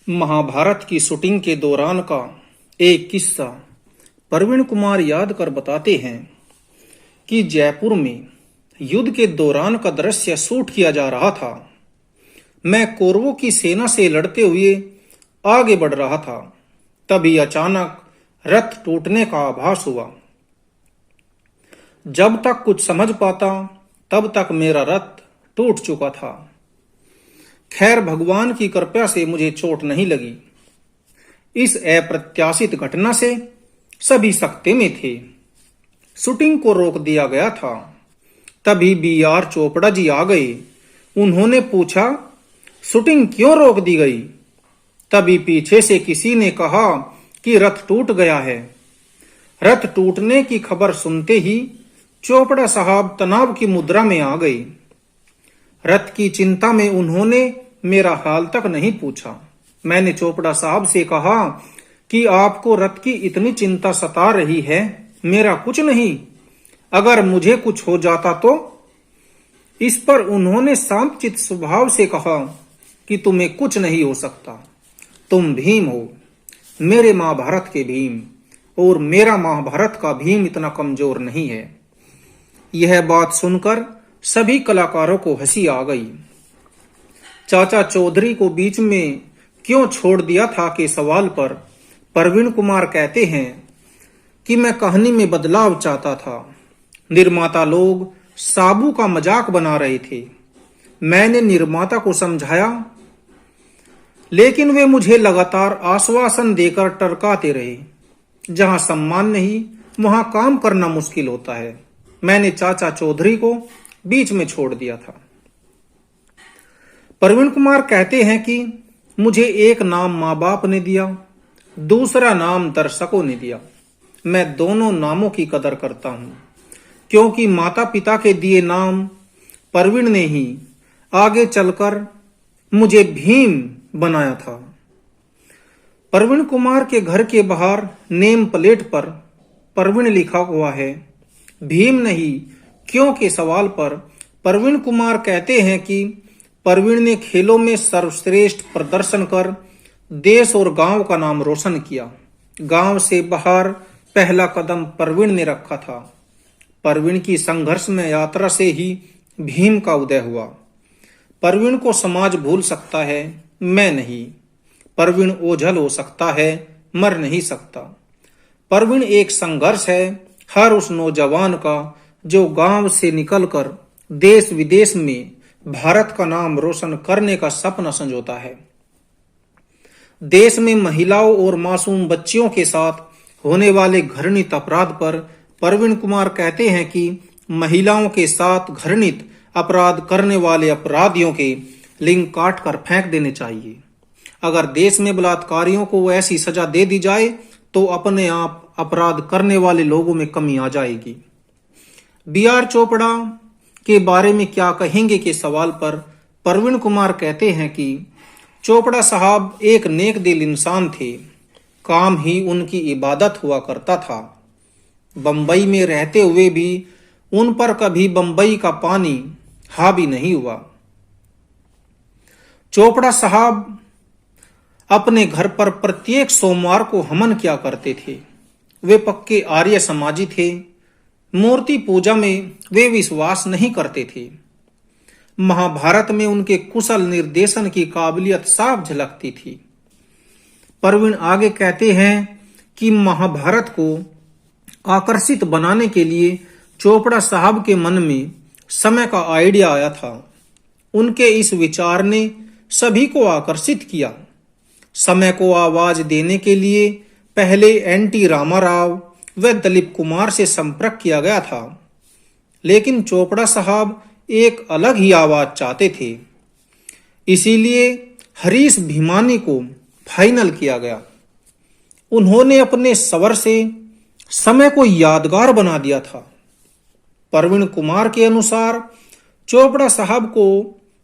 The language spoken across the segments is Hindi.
महाभारत की शूटिंग के दौरान का एक किस्सा प्रवीण कुमार याद कर बताते हैं कि जयपुर में युद्ध के दौरान का दृश्य शूट किया जा रहा था। मैं कौरवों की सेना से लड़ते हुए आगे बढ़ रहा था, तभी अचानक रथ टूटने का आभास हुआ। जब तक कुछ समझ पाता तब तक मेरा रथ टूट चुका था। खैर, भगवान की कृपा से मुझे चोट नहीं लगी। इस अप्रत्याशित घटना से सभी सकते में थे। शूटिंग को रोक दिया गया था। तभी बी.आर. चोपड़ा जी आ गए। उन्होंने पूछा, शूटिंग क्यों रोक दी गई? तभी पीछे से किसी ने कहा कि रथ टूट गया है। रथ टूटने की खबर सुनते ही चोपड़ा साहब तनाव की मुद्रा में आ गए। रथ की चिंता में उन्होंने मेरा हाल तक नहीं पूछा। मैंने चोपड़ा साहब से कहा कि आपको रथ की इतनी चिंता सता रही है, मेरा कुछ नहीं, अगर मुझे कुछ हो जाता तो? इस पर उन्होंने शांतचित्त स्वभाव से कहा कि तुम्हें कुछ नहीं हो सकता, तुम भीम हो, मेरे महाभारत के भीम, और मेरा महाभारत का भीम इतना कमजोर नहीं है। यह बात सुनकर सभी कलाकारों को हंसी आ गई। चाचा चौधरी को बीच में क्यों छोड़ दिया था के सवाल पर प्रवीण कुमार कहते हैं कि मैं कहानी में बदलाव चाहता था। निर्माता लोग साबू का मजाक बना रहे थे। मैंने निर्माता को समझाया, लेकिन वे मुझे लगातार आश्वासन देकर टरकाते रहे। जहां सम्मान नहीं, वहां काम करना मुश्किल होता है। मैंने चाचा चौधरी को बीच में छोड़ दिया था। प्रवीण कुमार कहते हैं कि मुझे एक नाम माँ बाप ने दिया, दूसरा नाम दर्शकों ने दिया। मैं दोनों नामों की कदर करता हूं, क्योंकि माता पिता के दिए नाम प्रवीण ने ही आगे चलकर मुझे भीम बनाया था। प्रवीण कुमार के घर के बाहर नेम प्लेट पर प्रवीण लिखा हुआ है, भीम नहीं क्यों के सवाल पर प्रवीण कुमार कहते हैं कि प्रवीण ने खेलों में सर्वश्रेष्ठ प्रदर्शन कर देश और गांव का नाम रोशन किया। गांव से बाहर पहला कदम प्रवीण ने रखा था। प्रवीण की संघर्ष में यात्रा से ही भीम का उदय हुआ। प्रवीण को समाज भूल सकता है, मैं नहीं। प्रवीण ओझल हो सकता है, मर नहीं सकता। प्रवीण एक संघर्ष है हर उस नौजवान का जो गांव से निकलकर देश विदेश में भारत का नाम रोशन करने का सपना संजोता है। देश में महिलाओं और मासूम बच्चियों के साथ होने वाले घृणित अपराध पर प्रवीण कुमार कहते हैं कि महिलाओं के साथ घृणित अपराध करने वाले अपराधियों के लिंग काट कर फेंक देने चाहिए। अगर देश में बलात्कारियों को ऐसी सजा दे दी जाए तो अपने आप अपराध करने वाले लोगों में कमी आ जाएगी। बी.आर. चोपड़ा के बारे में क्या कहेंगे के सवाल पर प्रवीण कुमार कहते हैं कि चोपड़ा साहब एक नेक दिल इंसान थे। काम ही उनकी इबादत हुआ करता था। बंबई में रहते हुए भी उन पर कभी बंबई का पानी हावी नहीं हुआ। चोपड़ा साहब अपने घर पर प्रत्येक सोमवार को हवन किया करते थे। वे पक्के आर्य समाजी थे। मूर्ति पूजा में वे विश्वास नहीं करते थे। महाभारत में उनके कुशल निर्देशन की काबिलियत साफ झलकती थी। प्रवीण आगे कहते हैं कि महाभारत को आकर्षित बनाने के लिए चोपड़ा साहब के मन में समय का आइडिया आया था। उनके इस विचार ने सभी को आकर्षित किया। समय को आवाज देने के लिए पहले एन.टी. रामाराव व दिलीप कुमार से संपर्क किया गया था, लेकिन चोपड़ा साहब एक अलग ही आवाज चाहते थे। इसीलिए हरीश भीमानी को फाइनल किया गया। उन्होंने अपने स्वर से समय को यादगार बना दिया था। प्रवीण कुमार के अनुसार चोपड़ा साहब को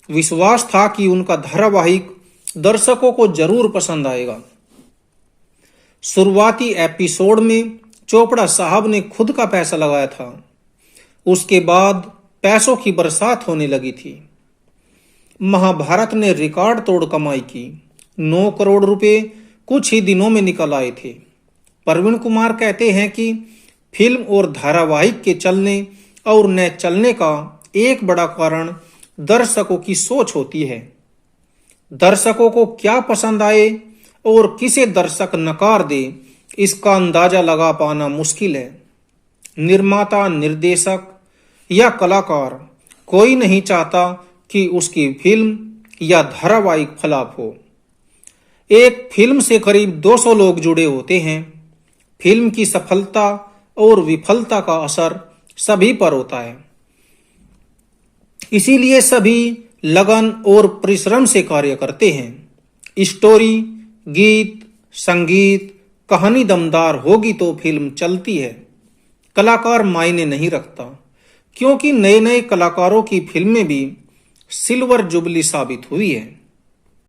विश्वास था कि उनका धारावाहिक दर्शकों को जरूर पसंद आएगा। शुरुआती एपिसोड में चोपड़ा साहब ने खुद का पैसा लगाया था। उसके बाद पैसों की बरसात होने लगी थी। महाभारत ने रिकॉर्ड तोड़ कमाई की। 9 करोड़ रुपए कुछ ही दिनों में निकल आए थे। प्रवीण कुमार कहते हैं कि फिल्म और धारावाहिक के चलने और न चलने का एक बड़ा कारण दर्शकों की सोच होती है। दर्शकों को क्या पसंद आए और किसे दर्शक नकार दे, इसका अंदाजा लगा पाना मुश्किल है। निर्माता, निर्देशक या कलाकार कोई नहीं चाहता कि उसकी फिल्म या धारावाहिक फ्लॉप हो। एक फिल्म से करीब 200 लोग जुड़े होते हैं। फिल्म की सफलता और विफलता का असर सभी पर होता है। इसीलिए सभी लगन और परिश्रम से कार्य करते हैं। स्टोरी, गीत, संगीत, कहानी दमदार होगी तो फिल्म चलती है। कलाकार मायने नहीं रखता, क्योंकि नए नए कलाकारों की फिल्में भी सिल्वर जुबली साबित हुई है।